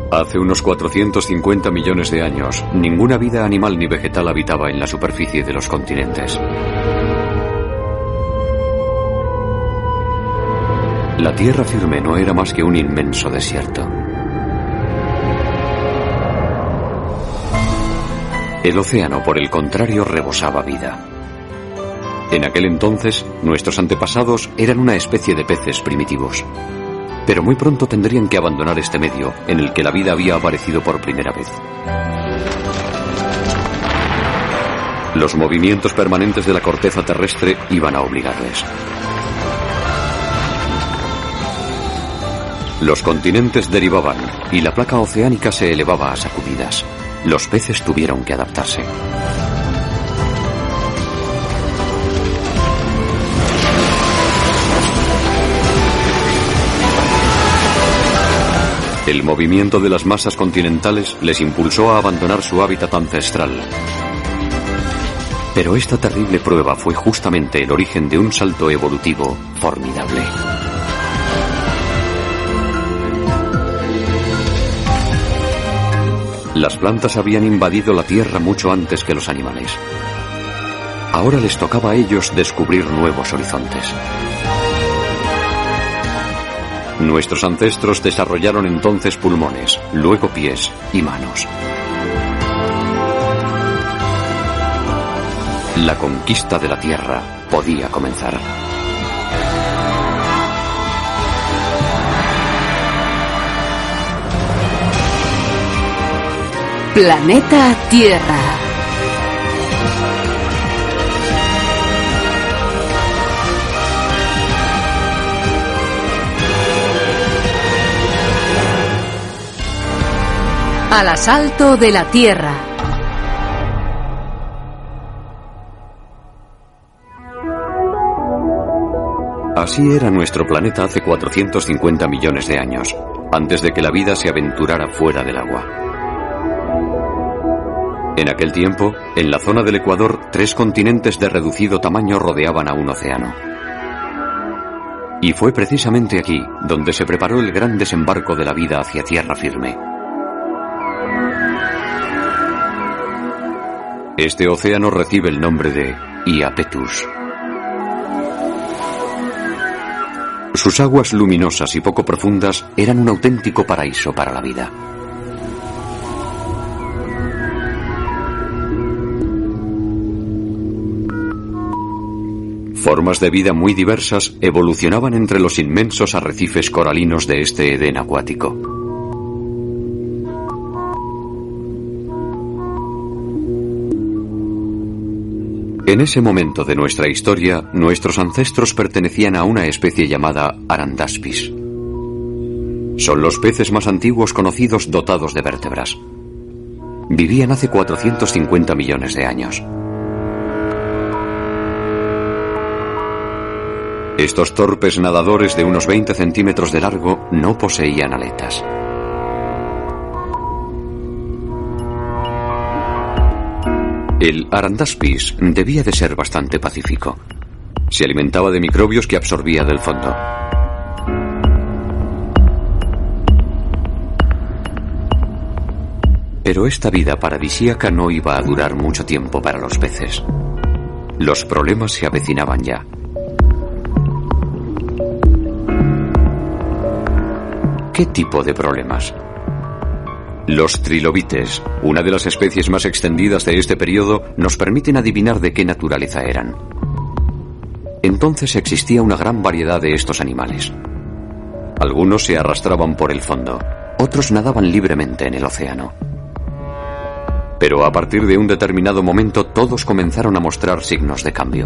Hace unos 450 millones de años, ninguna vida animal ni vegetal habitaba en la superficie de los continentes. La tierra firme no era más que un inmenso desierto. El océano, por el contrario, rebosaba vida. En aquel entonces, nuestros antepasados eran una especie de peces primitivos. Pero muy pronto tendrían que abandonar este medio en el que la vida había aparecido por primera vez. Los movimientos permanentes de la corteza terrestre iban a obligarles. Los continentes derivaban y la placa oceánica se elevaba a sacudidas. Los peces tuvieron que adaptarse. El movimiento de las masas continentales les impulsó a abandonar su hábitat ancestral. Pero esta terrible prueba fue justamente el origen de un salto evolutivo formidable. Las plantas habían invadido la tierra mucho antes que los animales. Ahora les tocaba a ellos descubrir nuevos horizontes. Nuestros ancestros desarrollaron entonces pulmones, luego pies y manos. La conquista de la tierra podía comenzar. Planeta Tierra. Al asalto de la Tierra. Así era nuestro planeta hace 450 millones de años, antes de que la vida se aventurara fuera del agua. En aquel tiempo, en la zona del Ecuador, 3 continentes de reducido tamaño rodeaban a un océano. Y fue precisamente aquí donde se preparó el gran desembarco de la vida hacia tierra firme. Este océano recibe el nombre de Iapetus. Sus aguas luminosas y poco profundas eran un auténtico paraíso para la vida. Formas de vida muy diversas evolucionaban entre los inmensos arrecifes coralinos de este Edén acuático. En ese momento de nuestra historia, nuestros ancestros pertenecían a una especie llamada Arandaspis. Son los peces más antiguos conocidos dotados de vértebras. Vivían hace 450 millones de años. Estos torpes nadadores de unos 20 centímetros de largo no poseían aletas. El Arandaspis debía de ser bastante pacífico. Se alimentaba de microbios que absorbía del fondo. Pero esta vida paradisíaca no iba a durar mucho tiempo para los peces. Los problemas se avecinaban ya. ¿Qué tipo de problemas? Los trilobites, una de las especies más extendidas de este periodo, nos permiten adivinar de qué naturaleza eran. Entonces existía una gran variedad de estos animales. Algunos se arrastraban por el fondo, otros nadaban libremente en el océano. Pero a partir de un determinado momento todos comenzaron a mostrar signos de cambio.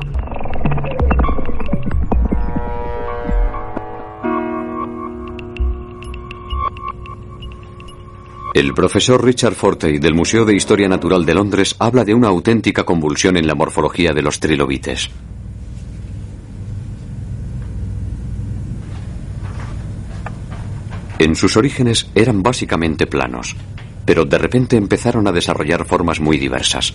El profesor Richard Fortey del Museo de Historia Natural de Londres habla de una auténtica convulsión en la morfología de los trilobites. En sus orígenes eran básicamente planos, pero de repente empezaron a desarrollar formas muy diversas.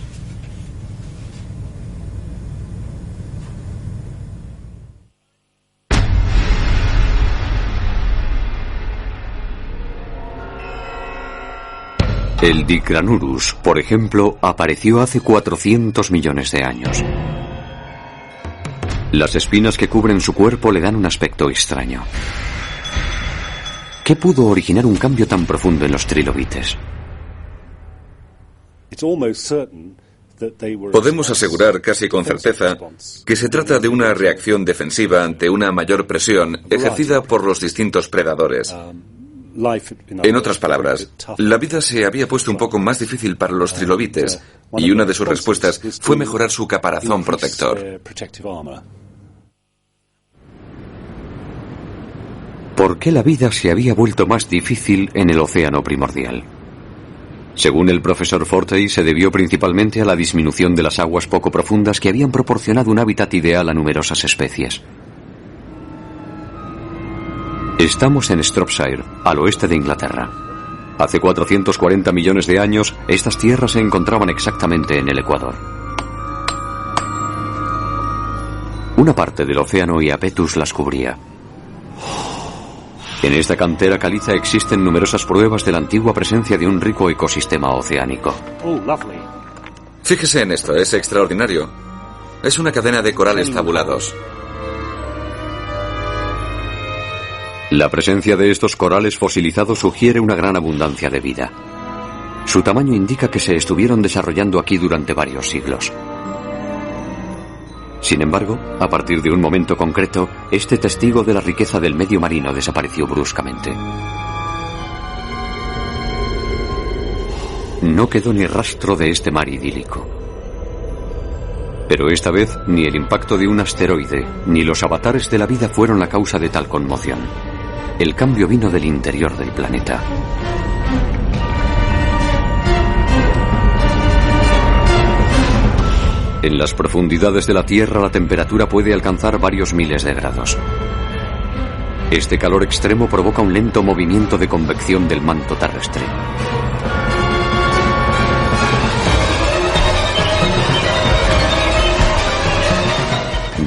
El Dicranurus, por ejemplo, apareció hace 400 millones de años. Las espinas que cubren su cuerpo le dan un aspecto extraño. ¿Qué pudo originar un cambio tan profundo en los trilobites? Podemos asegurar casi con certeza que se trata de una reacción defensiva ante una mayor presión ejercida por los distintos predadores. En otras palabras, la vida se había puesto un poco más difícil para los trilobites y una de sus respuestas fue mejorar su caparazón protector. ¿Por qué la vida se había vuelto más difícil en el océano primordial? Según el profesor Fortey, se debió principalmente a la disminución de las aguas poco profundas que habían proporcionado un hábitat ideal a numerosas especies. Estamos en Shropshire, al oeste de Inglaterra. Hace 440 millones de años, estas tierras se encontraban exactamente en el Ecuador. Una parte del océano Iapetus las cubría. En esta cantera caliza existen numerosas pruebas de la antigua presencia de un rico ecosistema oceánico. Fíjese en esto, es extraordinario. Es una cadena de corales tabulados. La presencia de estos corales fosilizados sugiere una gran abundancia de vida. Su tamaño indica que se estuvieron desarrollando aquí durante varios siglos. Sin embargo, a partir de un momento concreto, este testigo de la riqueza del medio marino desapareció bruscamente. No quedó ni rastro de este mar idílico. Pero esta vez, ni el impacto de un asteroide, ni los avatares de la vida fueron la causa de tal conmoción. El cambio vino del interior del planeta. En las profundidades de la Tierra la temperatura puede alcanzar varios miles de grados. Este calor extremo provoca un lento movimiento de convección del manto terrestre.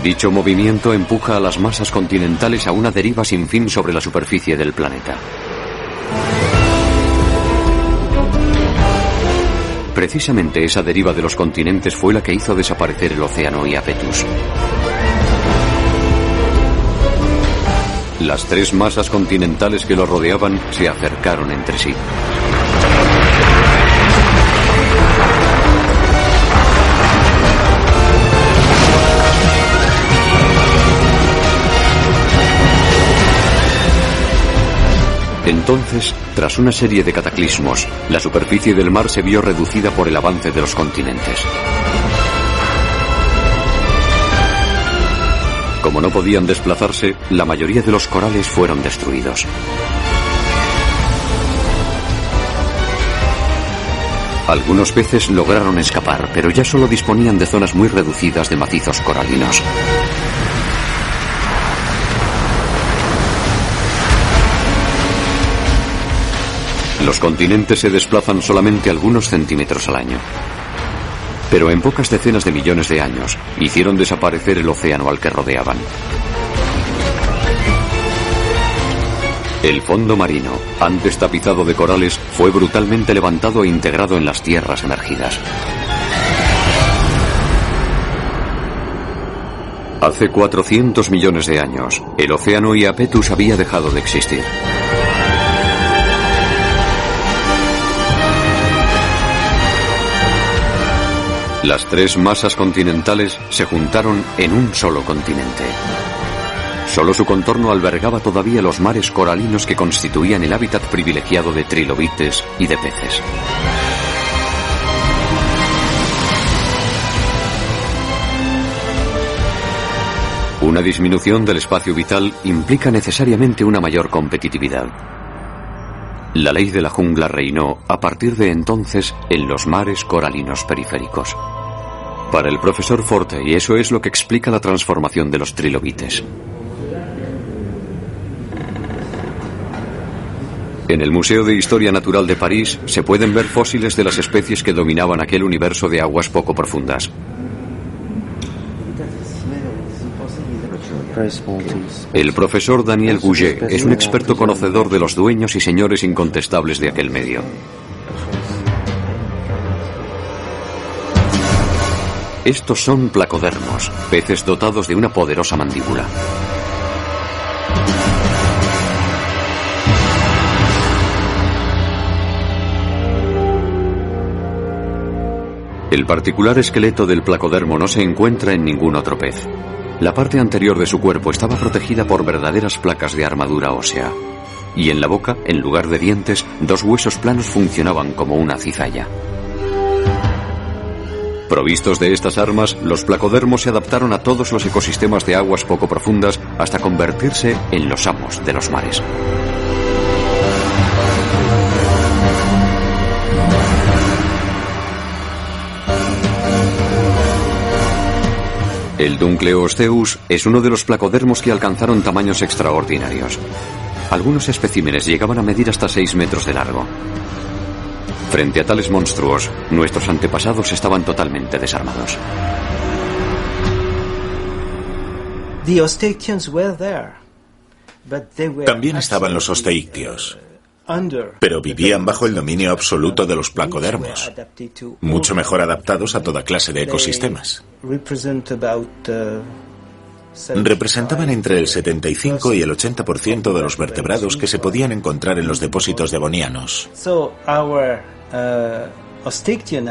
Dicho movimiento empuja a las masas continentales a una deriva sin fin sobre la superficie del planeta. Precisamente esa deriva de los continentes fue la que hizo desaparecer el océano Iapetus. Las tres masas continentales que lo rodeaban se acercaron entre sí. Entonces, tras una serie de cataclismos, la superficie del mar se vio reducida por el avance de los continentes. Como no podían desplazarse, la mayoría de los corales fueron destruidos. Algunos peces lograron escapar, pero ya solo disponían de zonas muy reducidas de macizos coralinos. Los continentes se desplazan solamente algunos centímetros al año. Pero en pocas decenas de millones de años, hicieron desaparecer el océano al que rodeaban. El fondo marino, antes tapizado de corales, fue brutalmente levantado e integrado en las tierras emergidas. Hace 400 millones de años, el océano Iapetus había dejado de existir. Las tres masas continentales se juntaron en un solo continente. Solo su contorno albergaba todavía los mares coralinos que constituían el hábitat privilegiado de trilobites y de peces. Una disminución del espacio vital implica necesariamente una mayor competitividad. La ley de la jungla reinó, a partir de entonces, en los mares coralinos periféricos. Para el profesor Fortey, eso es lo que explica la transformación de los trilobites. En el Museo de Historia Natural de París se pueden ver fósiles de las especies que dominaban aquel universo de aguas poco profundas. El profesor Daniel Gouget es un experto conocedor de los dueños y señores incontestables de aquel medio. Estos son placodermos, peces dotados de una poderosa mandíbula. El particular esqueleto del placodermo no se encuentra en ningún otro pez. La parte anterior de su cuerpo estaba protegida por verdaderas placas de armadura ósea. Y en la boca, en lugar de dientes, dos huesos planos funcionaban como una cizalla. Provistos de estas armas, los placodermos se adaptaron a todos los ecosistemas de aguas poco profundas hasta convertirse en los amos de los mares. El Dunkleosteus es uno de los placodermos que alcanzaron tamaños extraordinarios. Algunos especímenes llegaban a medir hasta 6 metros de largo. Frente a tales monstruos, nuestros antepasados estaban totalmente desarmados. También estaban los osteictios, pero vivían bajo el dominio absoluto de los placodermos, mucho mejor adaptados a toda clase de ecosistemas. Representaban entre el 75 y el 80% de los vertebrados que se podían encontrar en los depósitos devonianos.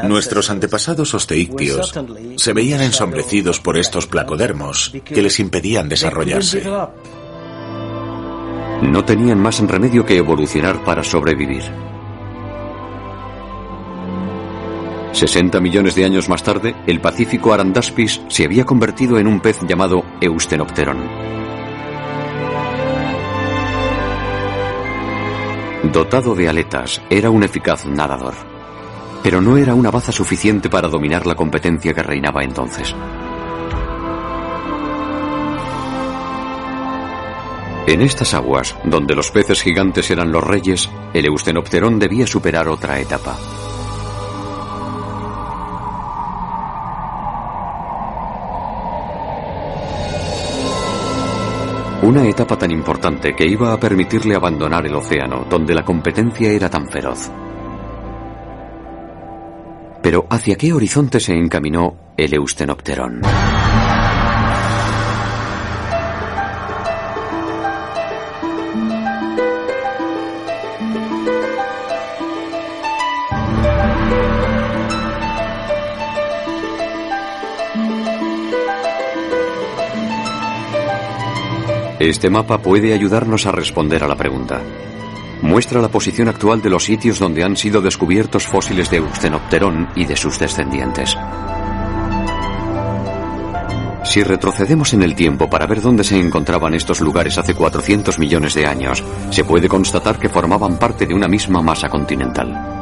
Nuestros antepasados osteictios se veían ensombrecidos por estos placodermos que les impedían desarrollarse. No tenían más remedio que evolucionar para sobrevivir. 60 millones de años más tarde, el Pacífico Arandaspis se había convertido en un pez llamado Eustenopteron. Dotado de aletas, era un eficaz nadador. Pero no era una baza suficiente para dominar la competencia que reinaba entonces. En estas aguas, donde los peces gigantes eran los reyes, el Eustenopteron debía superar otra etapa. Una etapa tan importante que iba a permitirle abandonar el océano, donde la competencia era tan feroz. Pero ¿hacia qué horizonte se encaminó el Eustenopteron? Este mapa puede ayudarnos a responder a la pregunta. Muestra la posición actual de los sitios donde han sido descubiertos fósiles de Eustenopteron y de sus descendientes. Si retrocedemos en el tiempo para ver dónde se encontraban estos lugares hace 400 millones de años, se puede constatar que formaban parte de una misma masa continental.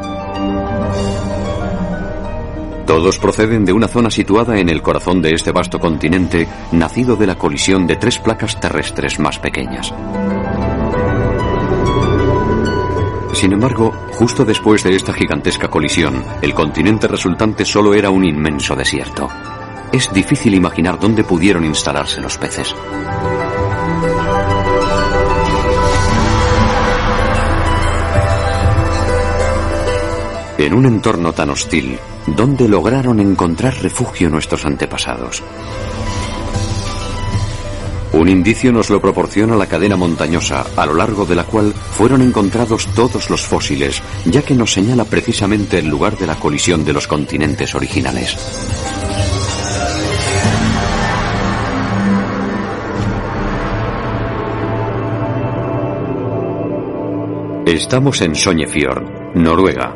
Todos proceden de una zona situada en el corazón de este vasto continente, nacido de la colisión de 3 placas terrestres más pequeñas. Sin embargo, justo después de esta gigantesca colisión, el continente resultante solo era un inmenso desierto. Es difícil imaginar dónde pudieron instalarse los peces. En un entorno tan hostil, ¿dónde lograron encontrar refugio nuestros antepasados? Un indicio nos lo proporciona la cadena montañosa, a lo largo de la cual fueron encontrados todos los fósiles, ya que nos señala precisamente el lugar de la colisión de los continentes originales. Estamos en Sognefjord, Noruega.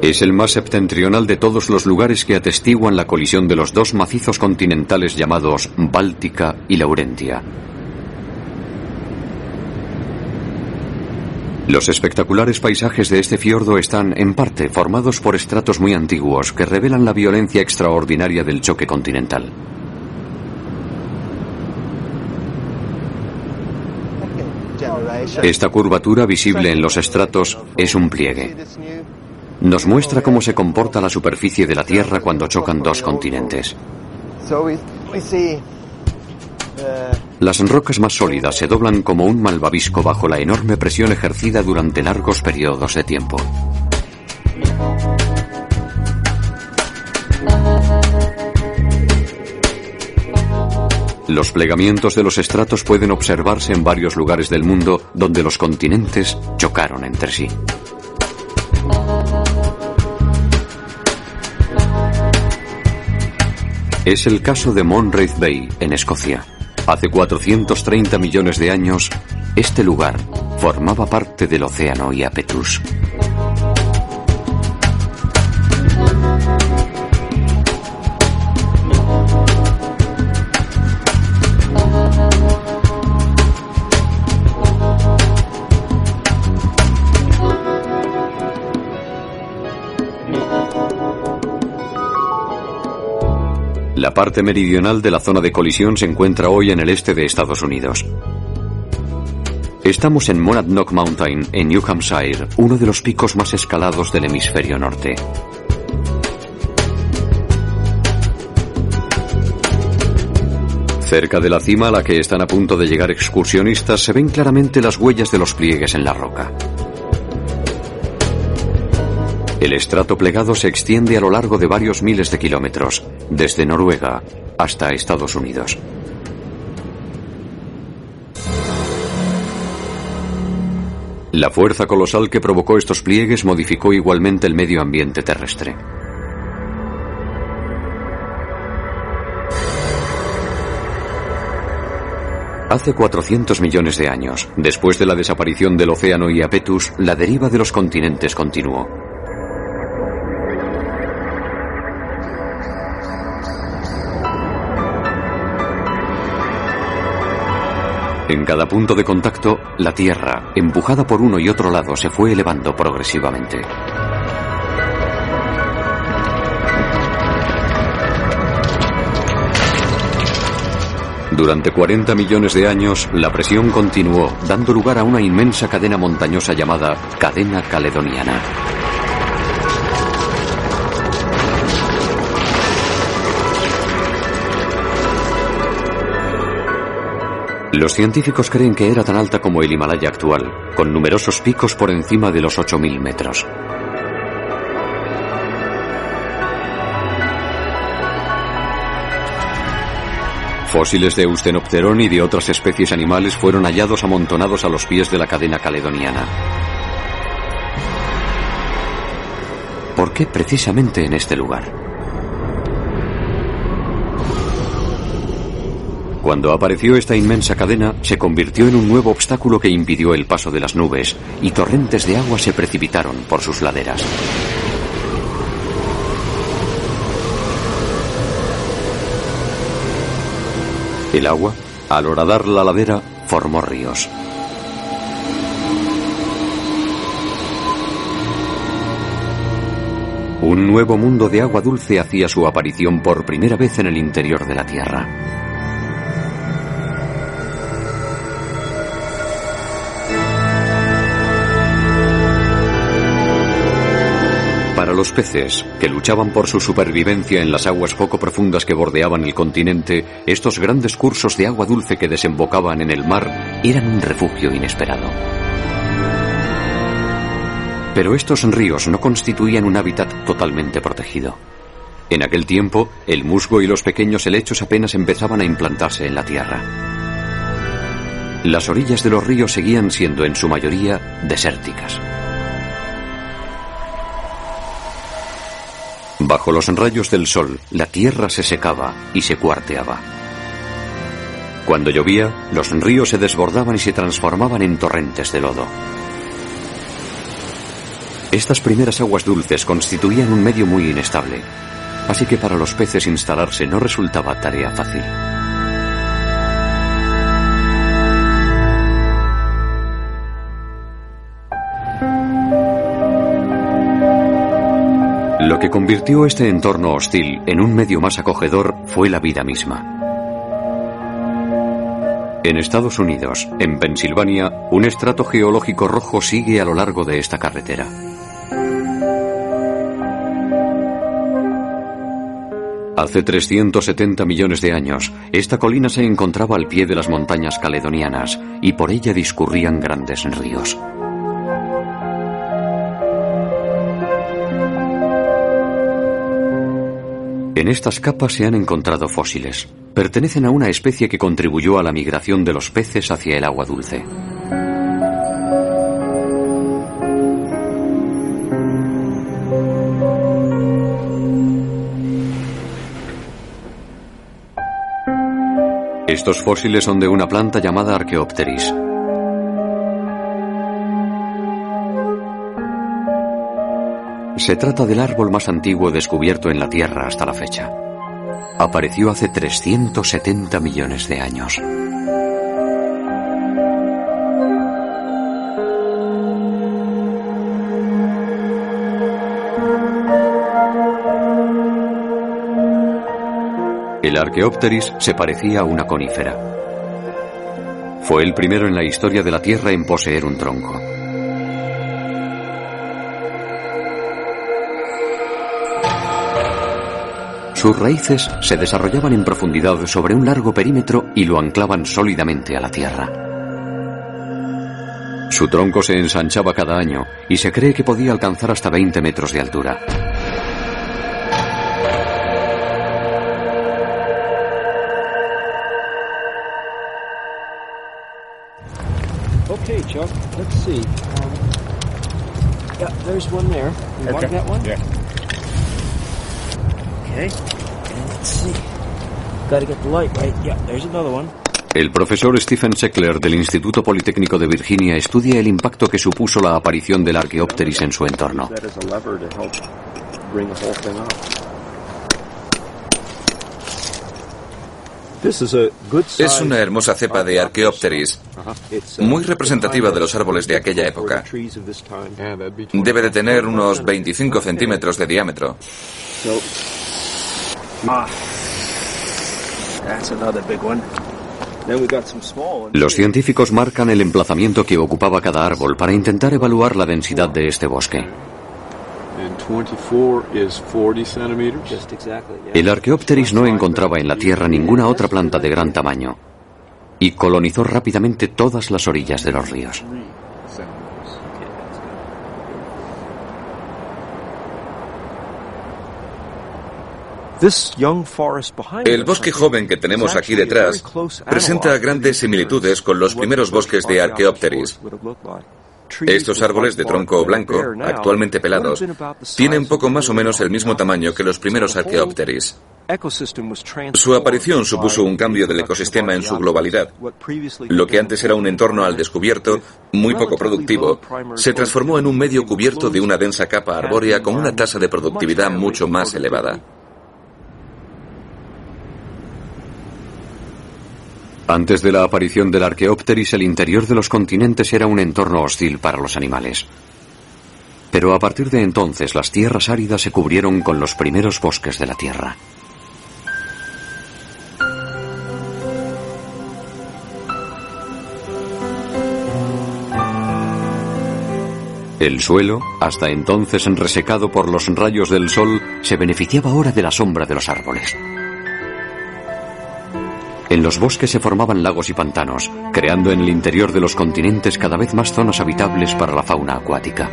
Es el más septentrional de todos los lugares que atestiguan la colisión de los dos macizos continentales llamados Báltica y Laurentia. Los espectaculares paisajes de este fiordo están, en parte, formados por estratos muy antiguos que revelan la violencia extraordinaria del choque continental. Esta curvatura visible en los estratos es un pliegue. Nos muestra cómo se comporta la superficie de la Tierra cuando chocan dos continentes. Las rocas más sólidas se doblan como un malvavisco bajo la enorme presión ejercida durante largos periodos de tiempo. Los plegamientos de los estratos pueden observarse en varios lugares del mundo donde los continentes chocaron entre sí. Es el caso de Monreith Bay, en Escocia. Hace 430 millones de años, este lugar formaba parte del océano Iapetus. La parte meridional de la zona de colisión se encuentra hoy en el este de Estados Unidos. Estamos en Monadnock Mountain, en New Hampshire, uno de los picos más escalados del hemisferio norte. Cerca de la cima a la que están a punto de llegar excursionistas se ven claramente las huellas de los pliegues en la roca. El estrato plegado se extiende a lo largo de varios miles de kilómetros, desde Noruega hasta Estados Unidos. La fuerza colosal que provocó estos pliegues modificó igualmente el medio ambiente terrestre. Hace 400 millones de años, después de la desaparición del océano Iapetus, la deriva de los continentes continuó. En cada punto de contacto, la Tierra, empujada por uno y otro lado, se fue elevando progresivamente. Durante 40 millones de años, la presión continuó, dando lugar a una inmensa cadena montañosa llamada Cadena Caledoniana. Los científicos creen que era tan alta como el Himalaya actual, con numerosos picos por encima de los 8.000 metros. Fósiles de Eusthenopterón y de otras especies animales fueron hallados amontonados a los pies de la cadena caledoniana. ¿Por qué precisamente en este lugar? Cuando apareció esta inmensa cadena, se convirtió en un nuevo obstáculo que impidió el paso de las nubes, y torrentes de agua se precipitaron por sus laderas. El agua, al horadar la ladera, formó ríos. Un nuevo mundo de agua dulce hacía su aparición por primera vez en el interior de la Tierra. Para los peces, que luchaban por su supervivencia en las aguas poco profundas que bordeaban el continente, estos grandes cursos de agua dulce que desembocaban en el mar eran un refugio inesperado. Pero estos ríos no constituían un hábitat totalmente protegido. En aquel tiempo, el musgo y los pequeños helechos apenas empezaban a implantarse en la tierra. Las orillas de los ríos seguían siendo en su mayoría desérticas. Bajo los rayos del sol, la tierra se secaba y se cuarteaba. Cuando llovía, los ríos se desbordaban y se transformaban en torrentes de lodo. Estas primeras aguas dulces constituían un medio muy inestable, así que para los peces instalarse no resultaba tarea fácil. Lo que convirtió este entorno hostil en un medio más acogedor fue la vida misma. En Estados Unidos, en Pensilvania, un estrato geológico rojo sigue a lo largo de esta carretera. Hace 370 millones de años, esta colina se encontraba al pie de las montañas caledonianas y por ella discurrían grandes ríos. En estas capas se han encontrado fósiles, pertenecen a una especie que contribuyó a la migración de los peces hacia el agua dulce. Estos fósiles son de una planta llamada Archaeopteris. Se trata del árbol más antiguo descubierto en la Tierra hasta la fecha. Apareció hace 370 millones de años. El Archaeopteris se parecía a una conífera. Fue el primero en la historia de la Tierra en poseer un tronco. Sus raíces se desarrollaban en profundidad sobre un largo perímetro y lo anclaban sólidamente a la tierra. Su tronco se ensanchaba cada año y se cree que podía alcanzar hasta 20 metros de altura. Okay, Chuck, let's see. Yeah, there's one there. You mark that one? Yeah. Okay, and let's see. Gotta get the light right. Yeah, there's another one. El profesor Stephen Seckler del Instituto Politécnico de Virginia estudia el impacto que supuso la aparición del Archaeopteris en su entorno. Es una hermosa cepa de Archaeopteris, muy representativa de los árboles de aquella época. Debe de tener unos 25 centímetros de diámetro. Los científicos marcan el emplazamiento que ocupaba cada árbol para intentar evaluar la densidad de este bosque. El Archaeopteris no encontraba en la Tierra ninguna otra planta de gran tamaño y colonizó rápidamente todas las orillas de los ríos. El bosque joven que tenemos aquí detrás presenta grandes similitudes con los primeros bosques de Archaeopteris. Estos árboles de tronco blanco, actualmente pelados, tienen poco más o menos el mismo tamaño que los primeros Archaeopteris. Su aparición supuso un cambio del ecosistema en su globalidad. Lo que antes era un entorno al descubierto, muy poco productivo, se transformó en un medio cubierto de una densa capa arbórea con una tasa de productividad mucho más elevada. Antes de la aparición del Archaeopteris, el interior de los continentes era un entorno hostil para los animales. Pero a partir de entonces, las tierras áridas se cubrieron con los primeros bosques de la Tierra. El suelo, hasta entonces resecado por los rayos del sol, se beneficiaba ahora de la sombra de los árboles. En los bosques se formaban lagos y pantanos, creando en el interior de los continentes cada vez más zonas habitables para la fauna acuática.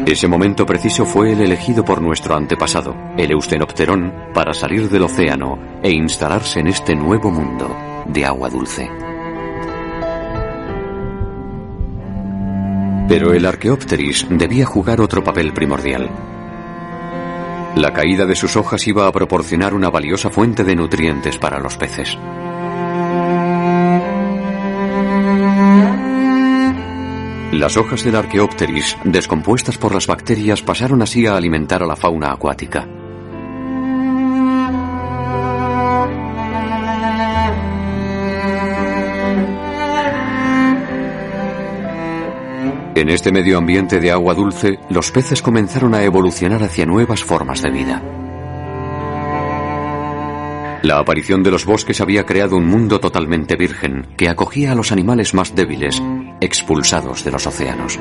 Ese momento preciso fue el elegido por nuestro antepasado, el Eusthenopterón, para salir del océano e instalarse en este nuevo mundo de agua dulce. Pero el Archaeopteris debía jugar otro papel primordial. La caída de sus hojas iba a proporcionar una valiosa fuente de nutrientes para los peces. Las hojas del Archaeopteris, descompuestas por las bacterias, pasaron así a alimentar a la fauna acuática. En este medio ambiente de agua dulce, los peces comenzaron a evolucionar hacia nuevas formas de vida. La aparición de los bosques había creado un mundo totalmente virgen que acogía a los animales más débiles, expulsados de los océanos.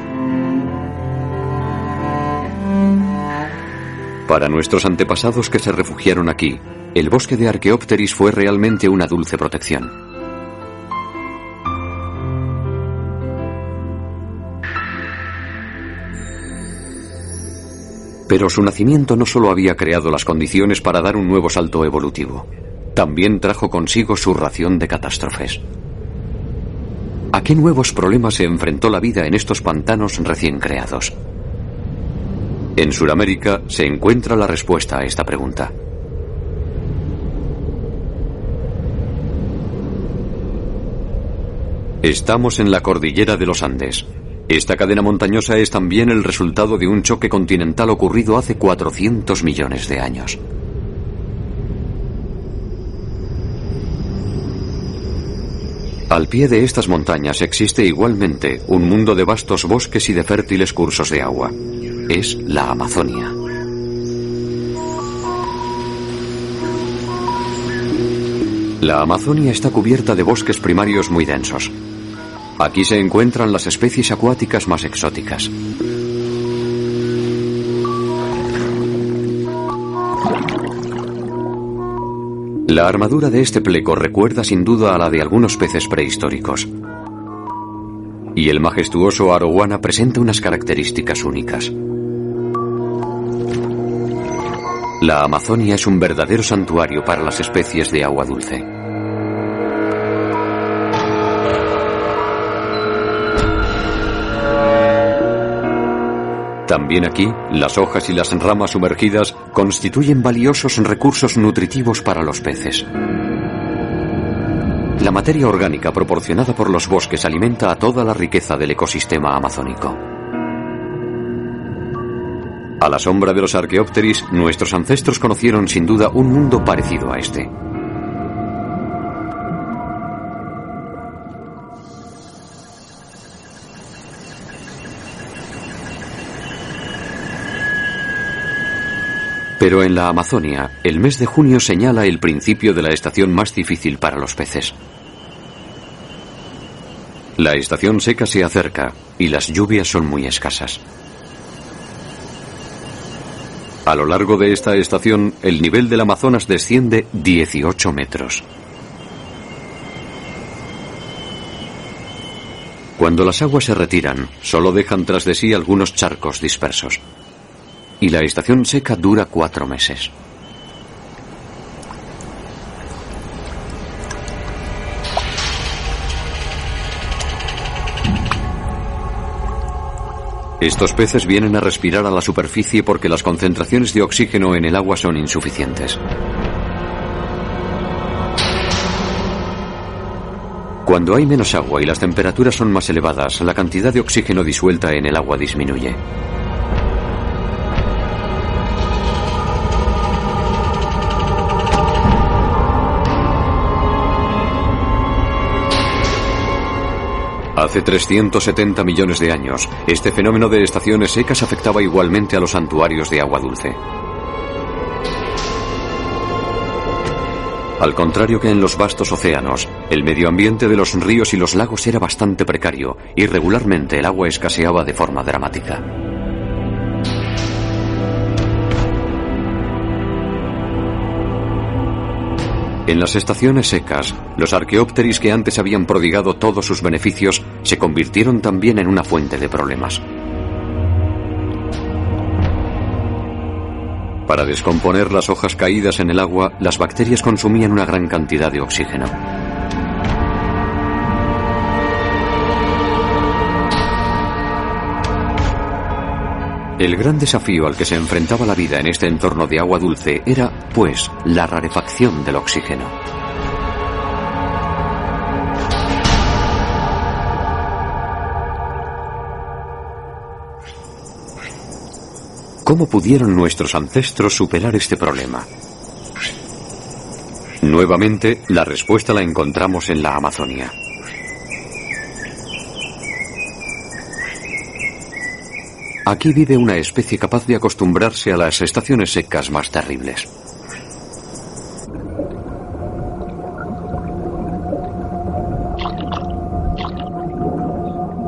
Para nuestros antepasados que se refugiaron aquí, el bosque de Archaeopteris fue realmente una dulce protección. Pero su nacimiento no solo había creado las condiciones para dar un nuevo salto evolutivo, también trajo consigo su ración de catástrofes. ¿A qué nuevos problemas se enfrentó la vida en estos pantanos recién creados? En Sudamérica se encuentra la respuesta a esta pregunta. Estamos en la cordillera de los Andes. Esta cadena montañosa es también el resultado de un choque continental ocurrido hace 400 millones de años. Al pie de estas montañas existe igualmente un mundo de vastos bosques y de fértiles cursos de agua. Es la Amazonia. La Amazonia está cubierta de bosques primarios muy densos. Aquí se encuentran las especies acuáticas más exóticas. La armadura de este pleco recuerda sin duda a la de algunos peces prehistóricos. Y el majestuoso arowana presenta unas características únicas. La Amazonia es un verdadero santuario para las especies de agua dulce. También aquí, las hojas y las ramas sumergidas constituyen valiosos recursos nutritivos para los peces. La materia orgánica proporcionada por los bosques alimenta a toda la riqueza del ecosistema amazónico. A la sombra de los Archaeopteris, nuestros ancestros conocieron sin duda un mundo parecido a este. Pero en la Amazonia, el mes de junio señala el principio de la estación más difícil para los peces. La estación seca se acerca y las lluvias son muy escasas. A lo largo de esta estación, el nivel del Amazonas desciende 18 metros. Cuando las aguas se retiran, solo dejan tras de sí algunos charcos dispersos. Y la estación seca dura 4 meses. Estos peces vienen a respirar a la superficie porque las concentraciones de oxígeno en el agua son insuficientes. Cuando hay menos agua y las temperaturas son más elevadas, la cantidad de oxígeno disuelta en el agua disminuye. Hace 370 millones de años, este fenómeno de estaciones secas afectaba igualmente a los santuarios de agua dulce. Al contrario que en los vastos océanos, el medio ambiente de los ríos y los lagos era bastante precario y regularmente el agua escaseaba de forma dramática. En las estaciones secas, los Archaeopteris que antes habían prodigado todos sus beneficios se convirtieron también en una fuente de problemas. Para descomponer las hojas caídas en el agua, las bacterias consumían una gran cantidad de oxígeno. El gran desafío al que se enfrentaba la vida en este entorno de agua dulce era, pues, la rarefacción del oxígeno. ¿Cómo pudieron nuestros ancestros superar este problema? Nuevamente, la respuesta la encontramos en la Amazonia. Aquí vive una especie capaz de acostumbrarse a las estaciones secas más terribles.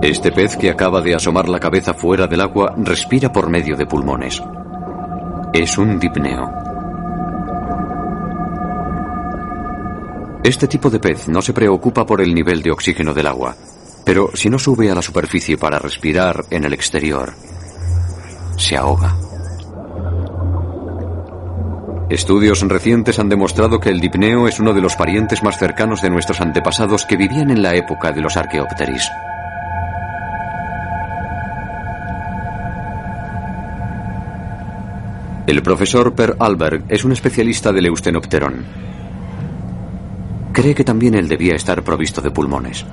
Este pez que acaba de asomar la cabeza fuera del agua respira por medio de pulmones. Es un dipneo. Este tipo de pez no se preocupa por el nivel de oxígeno del agua, pero si no sube a la superficie para respirar en el exterior, se ahoga. Estudios recientes han demostrado que el dipneo es uno de los parientes más cercanos de nuestros antepasados que vivían en la época de los Archaeopteris. El profesor Per Alberg es un especialista del Eustenopteron. Cree que también él debía estar provisto de pulmones.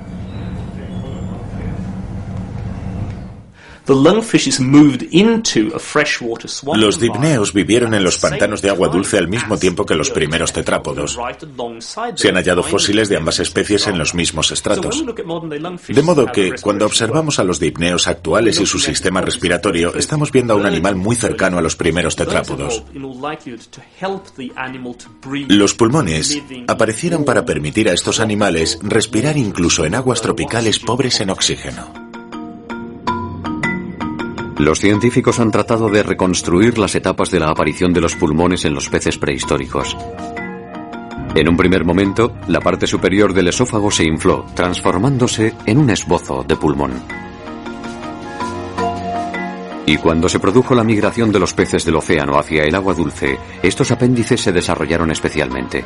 Los dipneos vivieron en los pantanos de agua dulce al mismo tiempo que los primeros tetrápodos. Se han hallado fósiles de ambas especies en los mismos estratos. De modo que, cuando observamos a los dipneos actuales y su sistema respiratorio, estamos viendo a un animal muy cercano a los primeros tetrápodos. Los pulmones aparecieron para permitir a estos animales respirar incluso en aguas tropicales pobres en oxígeno. Los científicos han tratado de reconstruir las etapas de la aparición de los pulmones en los peces prehistóricos. En un primer momento, la parte superior del esófago se infló, transformándose en un esbozo de pulmón. Y cuando se produjo la migración de los peces del océano hacia el agua dulce, estos apéndices se desarrollaron especialmente.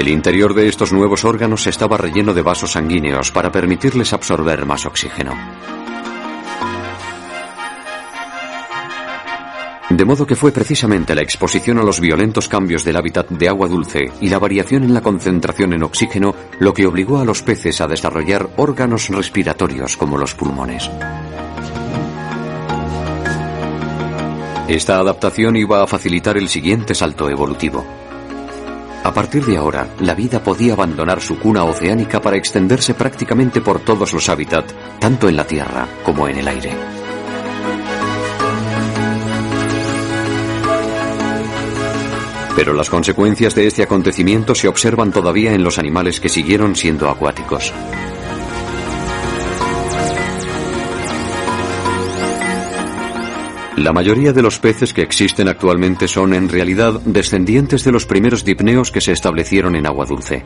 El interior de estos nuevos órganos estaba relleno de vasos sanguíneos para permitirles absorber más oxígeno. De modo que fue precisamente la exposición a los violentos cambios del hábitat de agua dulce y la variación en la concentración en oxígeno lo que obligó a los peces a desarrollar órganos respiratorios como los pulmones. Esta adaptación iba a facilitar el siguiente salto evolutivo. A partir de ahora, la vida podía abandonar su cuna oceánica para extenderse prácticamente por todos los hábitats, tanto en la tierra como en el aire. Pero las consecuencias de este acontecimiento se observan todavía en los animales que siguieron siendo acuáticos. La mayoría de los peces que existen actualmente son, en realidad, descendientes de los primeros dipneos que se establecieron en agua dulce.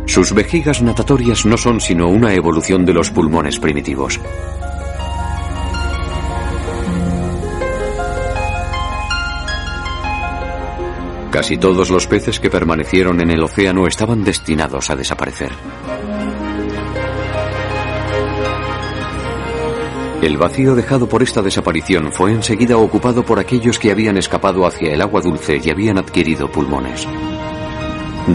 Sus vejigas natatorias no son sino una evolución de los pulmones primitivos. Casi todos los peces que permanecieron en el océano estaban destinados a desaparecer. El vacío dejado por esta desaparición fue enseguida ocupado por aquellos que habían escapado hacia el agua dulce y habían adquirido pulmones.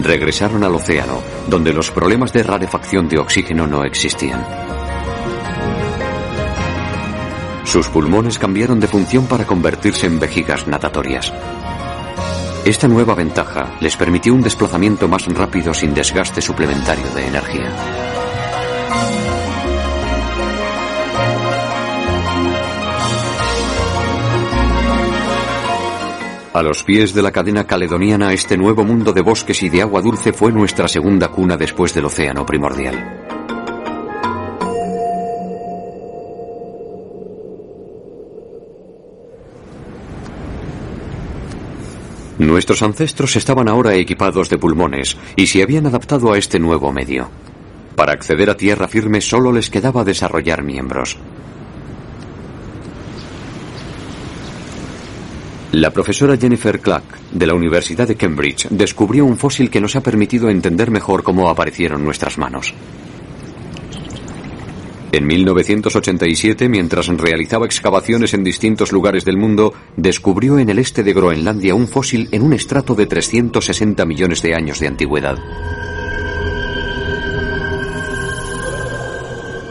Regresaron al océano, donde los problemas de rarefacción de oxígeno no existían. Sus pulmones cambiaron de función para convertirse en vejigas natatorias. Esta nueva ventaja les permitió un desplazamiento más rápido sin desgaste suplementario de energía. A los pies de la cadena caledoniana, este nuevo mundo de bosques y de agua dulce fue nuestra segunda cuna después del océano primordial. Nuestros ancestros estaban ahora equipados de pulmones y se habían adaptado a este nuevo medio. Para acceder a tierra firme solo les quedaba desarrollar miembros. La profesora Jennifer Clark, de la Universidad de Cambridge, descubrió un fósil que nos ha permitido entender mejor cómo aparecieron nuestras manos. En 1987, mientras realizaba excavaciones en distintos lugares del mundo, descubrió en el este de Groenlandia un fósil en un estrato de 360 millones de años de antigüedad.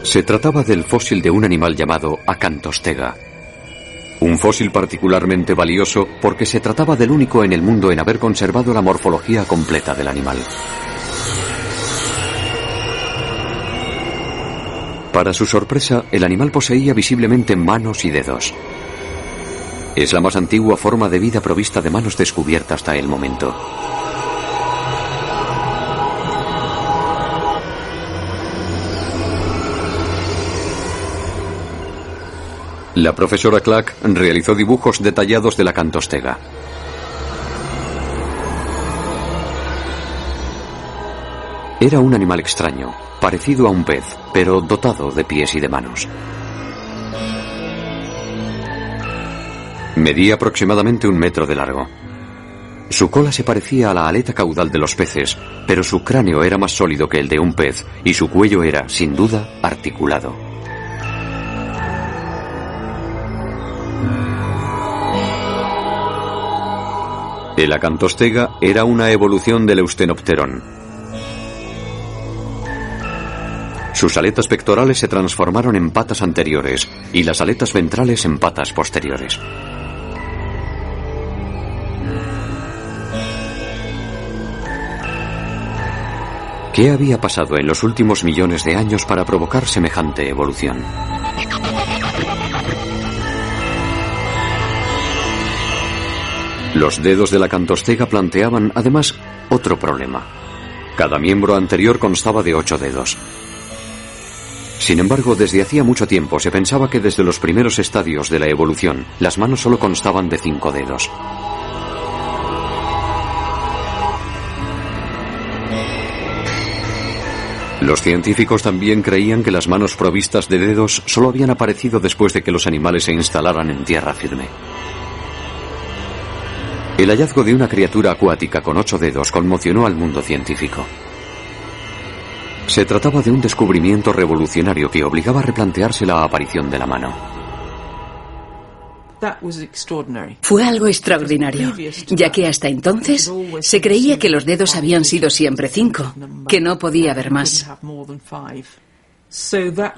Se trataba del fósil de un animal llamado Acantostega. Un fósil particularmente valioso porque se trataba del único en el mundo en haber conservado la morfología completa del animal. Para su sorpresa, el animal poseía visiblemente manos y dedos. Es la más antigua forma de vida provista de manos descubierta hasta el momento. La profesora Clark realizó dibujos detallados de la Acantostega. Era un animal extraño, parecido a un pez, pero dotado de pies y de manos. Medía aproximadamente 1 metro de largo. Su cola se parecía a la aleta caudal de los peces, pero su cráneo era más sólido que el de un pez y su cuello era, sin duda, articulado. El acantostega era una evolución del Eustenopterón. Sus aletas pectorales se transformaron en patas anteriores y las aletas ventrales en patas posteriores. ¿Qué había pasado en los últimos millones de años para provocar semejante evolución? Los dedos de la acantostega planteaban, además, otro problema. Cada miembro anterior constaba de 8 dedos. Sin embargo, desde hacía mucho tiempo se pensaba que desde los primeros estadios de la evolución, las manos solo constaban de 5 dedos. Los científicos también creían que las manos provistas de dedos solo habían aparecido después de que los animales se instalaran en tierra firme. El hallazgo de una criatura acuática con 8 dedos conmocionó al mundo científico. Se trataba de un descubrimiento revolucionario que obligaba a replantearse la aparición de la mano. Fue algo extraordinario, ya que hasta entonces se creía que los dedos habían sido siempre 5, que no podía haber más.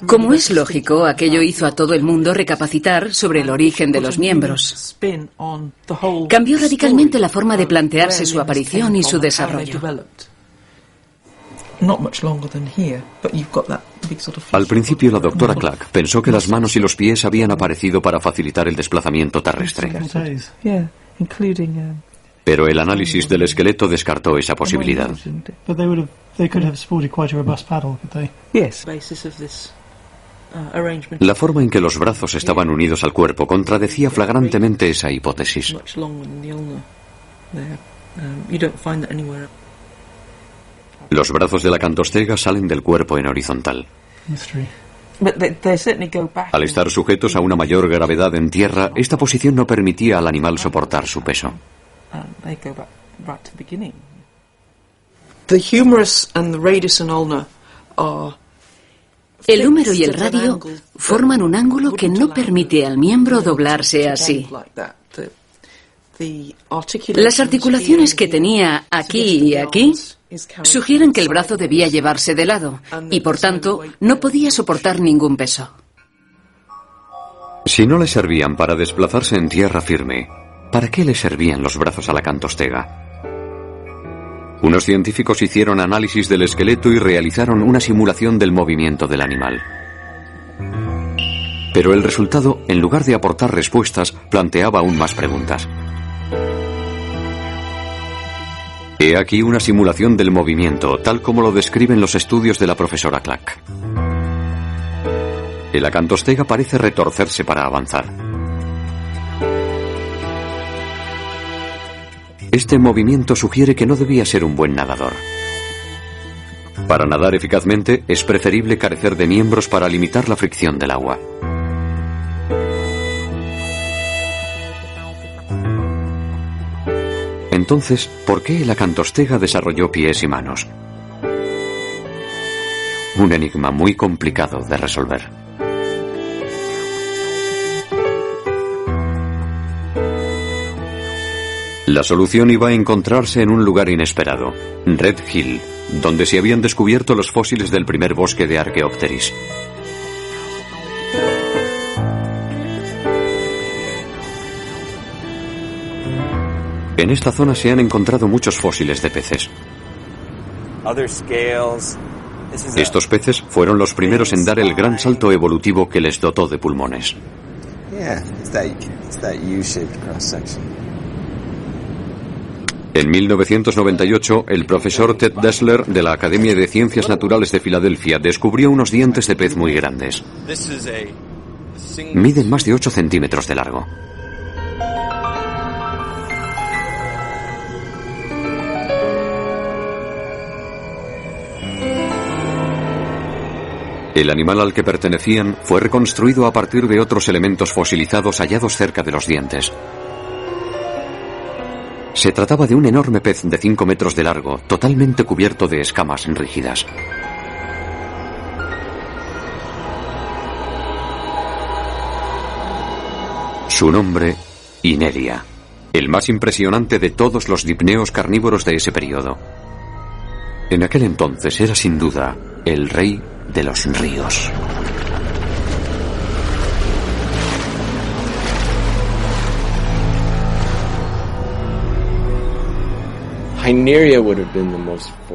Como es lógico, aquello hizo a todo el mundo recapacitar sobre el origen de los miembros. Cambió radicalmente la forma de plantearse su aparición y su desarrollo. Al principio, la doctora Clark pensó que las manos y los pies habían aparecido para facilitar el desplazamiento terrestre. Pero el análisis del esqueleto descartó esa posibilidad. La forma en que los brazos estaban unidos al cuerpo contradecía flagrantemente esa hipótesis. Los brazos de la acantostega salen del cuerpo en horizontal. Al estar sujetos a una mayor gravedad en tierra, esta posición no permitía al animal soportar su peso. El húmero y el radio forman un ángulo que no permite al miembro doblarse así. Las articulaciones que tenía aquí y aquí sugieren que el brazo debía llevarse de lado y, por tanto, no podía soportar ningún peso. Si no le servían para desplazarse en tierra firme, ¿para qué le servían los brazos a la acantostega? Unos científicos hicieron análisis del esqueleto y realizaron una simulación del movimiento del animal. Pero el resultado, en lugar de aportar respuestas, planteaba aún más preguntas. He aquí una simulación del movimiento, tal como lo describen los estudios de la profesora Clark. El acantostega parece retorcerse para avanzar. Este movimiento sugiere que no debía ser un buen nadador. Para nadar eficazmente, es preferible carecer de miembros para limitar la fricción del agua. Entonces, ¿por qué el acantostega desarrolló pies y manos? Un enigma muy complicado de resolver. La solución iba a encontrarse en un lugar inesperado, Red Hill, donde se habían descubierto los fósiles del primer bosque de Archaeopteris. En esta zona se han encontrado muchos fósiles de peces. Estos peces fueron los primeros en dar el gran salto evolutivo que les dotó de pulmones. En 1998, el profesor Ted Dessler de la Academia de Ciencias Naturales de Filadelfia descubrió unos dientes de pez muy grandes. Miden más de 8 centímetros de largo. El animal al que pertenecían fue reconstruido a partir de otros elementos fosilizados hallados cerca de los dientes. Se trataba de un enorme pez de 5 metros de largo, totalmente cubierto de escamas rígidas. Su nombre, Ineria, el más impresionante de todos los dipneos carnívoros de ese periodo. En aquel entonces era sin duda el rey de los ríos.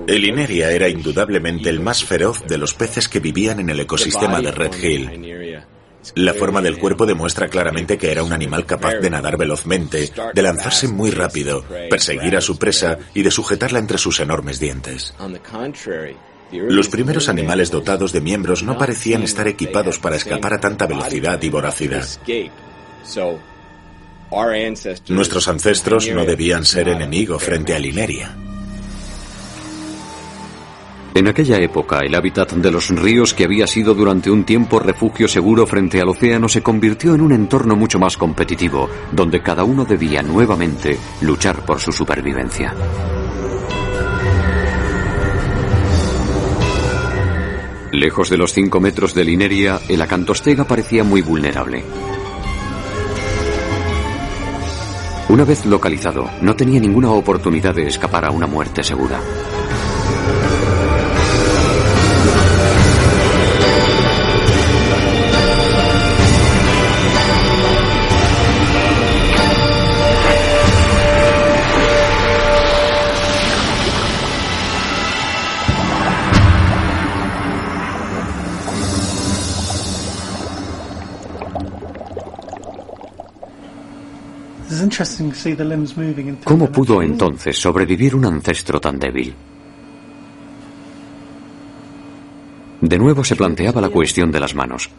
El Ineria era indudablemente el más feroz de los peces que vivían en el ecosistema de Red Hill. La forma del cuerpo demuestra claramente que era un animal capaz de nadar velozmente, de lanzarse muy rápido, perseguir a su presa y de sujetarla entre sus enormes dientes. Los primeros animales dotados de miembros no parecían estar equipados para escapar a tanta velocidad y voracidad. Nuestros ancestros no debían ser enemigo frente al Ineria. En aquella época, el hábitat de los ríos, que había sido durante un tiempo refugio seguro frente al océano, se convirtió en un entorno mucho más competitivo, donde cada uno debía nuevamente luchar por su supervivencia. Lejos de los 5 metros de Ineria, el acantostega parecía muy vulnerable. Una vez localizado, no tenía ninguna oportunidad de escapar a una muerte segura. ¿Cómo pudo entonces sobrevivir un ancestro tan débil? De nuevo se planteaba la cuestión de las manos.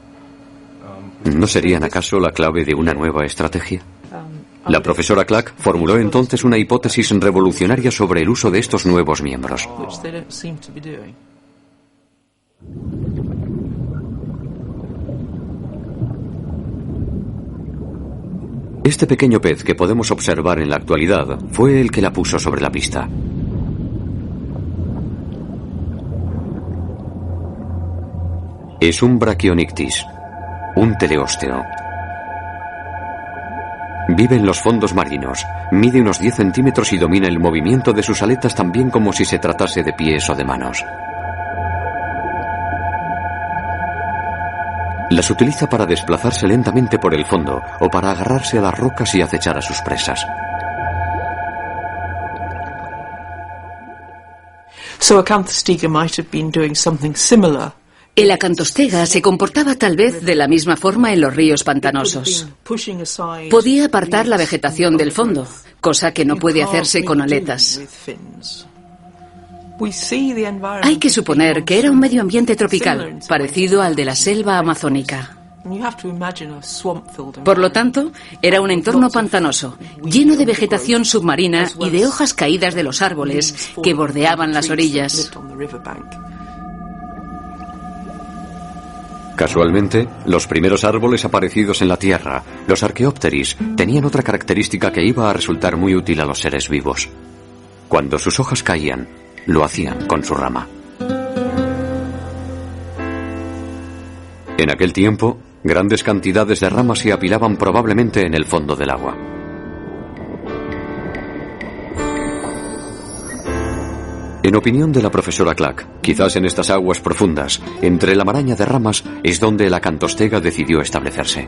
¿No serían acaso la clave de una nueva estrategia? La profesora Clack formuló entonces una hipótesis revolucionaria sobre el uso de estos nuevos miembros. Este pequeño pez que podemos observar en la actualidad fue el que la puso sobre la pista. Es un Brachionictis, un teleósteo. Vive en los fondos marinos, mide unos 10 centímetros y domina el movimiento de sus aletas tan bien como si se tratase de pies o de manos. Las utiliza para desplazarse lentamente por el fondo o para agarrarse a las rocas y acechar a sus presas. El acantostega se comportaba tal vez de la misma forma en los ríos pantanosos. Podía apartar la vegetación del fondo, cosa que no puede hacerse con aletas. Hay que suponer que era un medio ambiente tropical, parecido al de la selva amazónica. Por lo tanto, era un entorno pantanoso, lleno de vegetación submarina y de hojas caídas de los árboles que bordeaban las orillas. Casualmente, los primeros árboles aparecidos en la Tierra, los Archaeopteris, tenían otra característica que iba a resultar muy útil a los seres vivos. Cuando sus hojas caían, lo hacían con su rama. En aquel tiempo, grandes cantidades de ramas se apilaban probablemente en el fondo del agua. En opinión de la profesora Clack, quizás en estas aguas profundas, entre la maraña de ramas, es donde el acantostega decidió establecerse.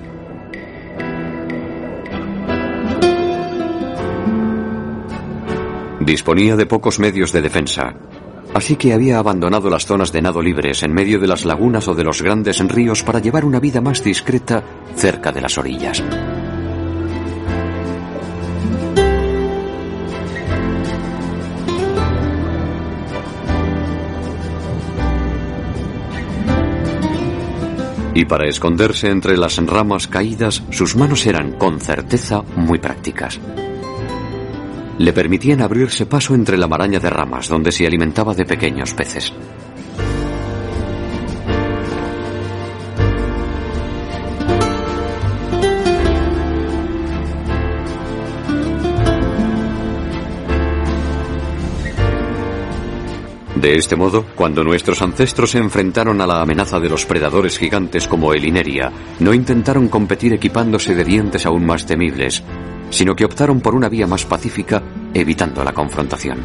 Disponía de pocos medios de defensa, así que había abandonado las zonas de nado libres en medio de las lagunas o de los grandes ríos para llevar una vida más discreta cerca de las orillas. Y para esconderse entre las ramas caídas, sus manos eran, con certeza, muy prácticas. Le permitían abrirse paso entre la maraña de ramas donde se alimentaba de pequeños peces. De este modo, cuando nuestros ancestros se enfrentaron a la amenaza de los predadores gigantes como el Ineria, no intentaron competir equipándose de dientes aún más temibles, sino que optaron por una vía más pacífica, evitando la confrontación.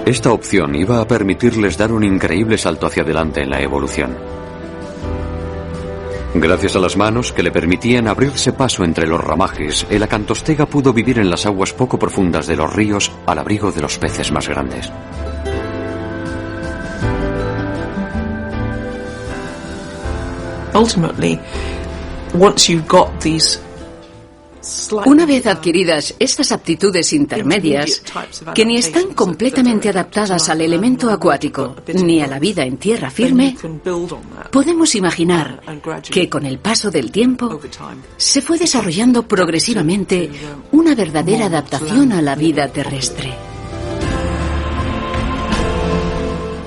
Esta opción iba a permitirles dar un increíble salto hacia adelante en la evolución. Gracias a las manos que le permitían abrirse paso entre los ramajes, el acantostega pudo vivir en las aguas poco profundas de los ríos al abrigo de los peces más grandes. Una vez adquiridas estas aptitudes intermedias, que ni están completamente adaptadas al elemento acuático ni a la vida en tierra firme, podemos imaginar que con el paso del tiempo se fue desarrollando progresivamente una verdadera adaptación a la vida terrestre.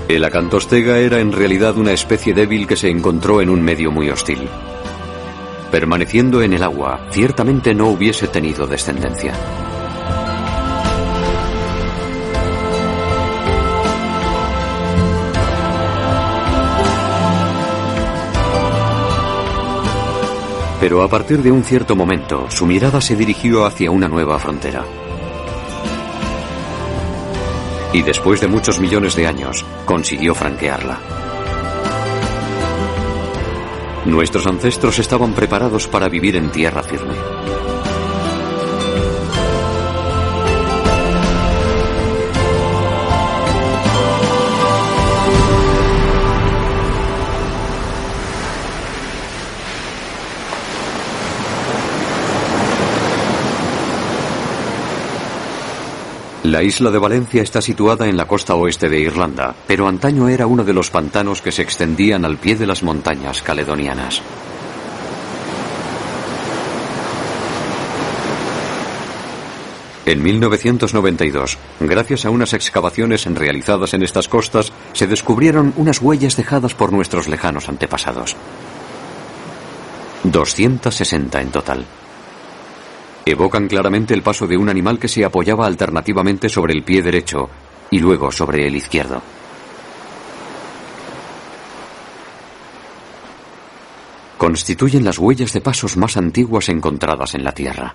El acantostega era en realidad una especie débil que se encontró en un medio muy hostil. Permaneciendo en el agua, ciertamente no hubiese tenido descendencia. Pero a partir de un cierto momento, su mirada se dirigió hacia una nueva frontera. Y después de muchos millones de años, consiguió franquearla. Nuestros ancestros estaban preparados para vivir en tierra firme. La isla de Valencia está situada en la costa oeste de Irlanda, pero antaño era uno de los pantanos que se extendían al pie de las montañas caledonianas. En 1992, gracias a unas excavaciones realizadas en estas costas, se descubrieron unas huellas dejadas por nuestros lejanos antepasados. 260 en total. Evocan claramente el paso de un animal que se apoyaba alternativamente sobre el pie derecho y luego sobre el izquierdo. Constituyen las huellas de pasos más antiguas encontradas en la Tierra.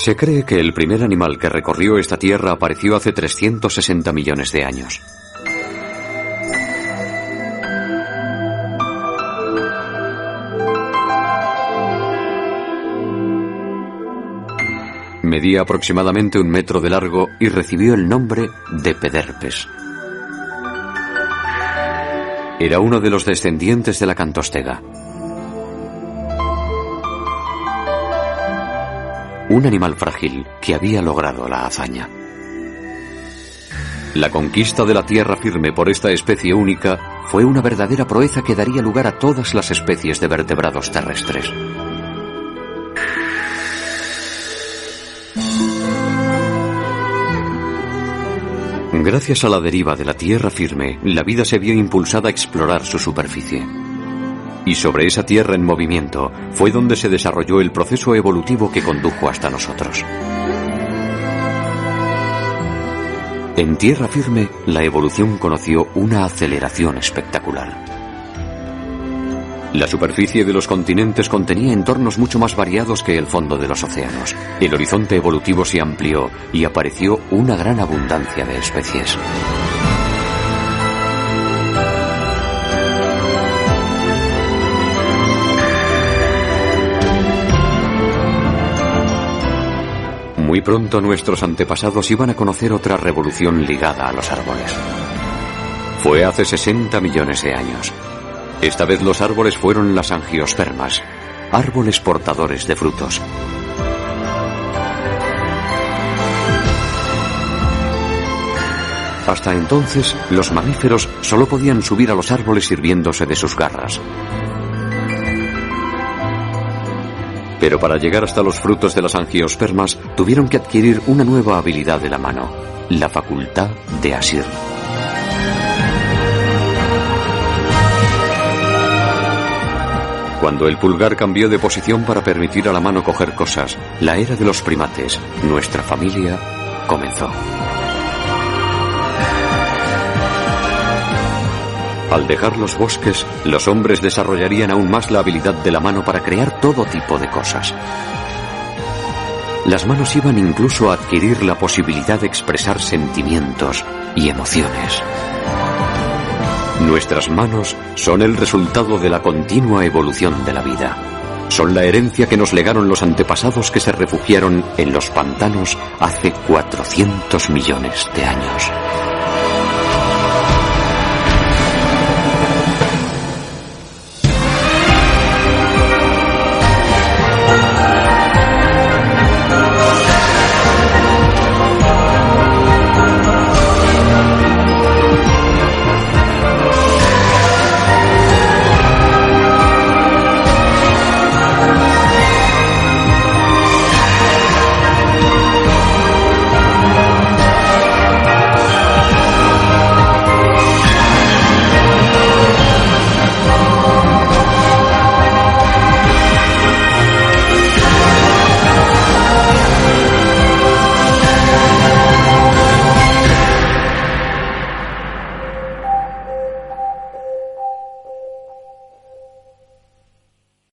Se cree que el primer animal que recorrió esta tierra apareció hace 360 millones de años. Medía aproximadamente 1 metro de largo y recibió el nombre de Pederpes. Era uno de los descendientes de la acantostega. Un animal frágil que había logrado la hazaña. La conquista de la tierra firme por esta especie única fue una verdadera proeza que daría lugar a todas las especies de vertebrados terrestres. Gracias a la deriva de la tierra firme, la vida se vio impulsada a explorar su superficie. Y sobre esa tierra en movimiento fue donde se desarrolló el proceso evolutivo que condujo hasta nosotros. En tierra firme, la evolución conoció una aceleración espectacular. La superficie de los continentes contenía entornos mucho más variados que el fondo de los océanos. El horizonte evolutivo se amplió y apareció una gran abundancia de especies. Muy pronto nuestros antepasados iban a conocer otra revolución ligada a los árboles. Fue hace 60 millones de años. Esta vez los árboles fueron las angiospermas, árboles portadores de frutos. Hasta entonces, los mamíferos solo podían subir a los árboles sirviéndose de sus garras. Pero para llegar hasta los frutos de las angiospermas tuvieron que adquirir una nueva habilidad de la mano, la facultad de asir. Cuando el pulgar cambió de posición para permitir a la mano coger cosas, la era de los primates, nuestra familia, comenzó. Al dejar los bosques, los hombres desarrollarían aún más la habilidad de la mano para crear todo tipo de cosas. Las manos iban incluso a adquirir la posibilidad de expresar sentimientos y emociones. Nuestras manos son el resultado de la continua evolución de la vida. Son la herencia que nos legaron los antepasados que se refugiaron en los pantanos hace 400 millones de años.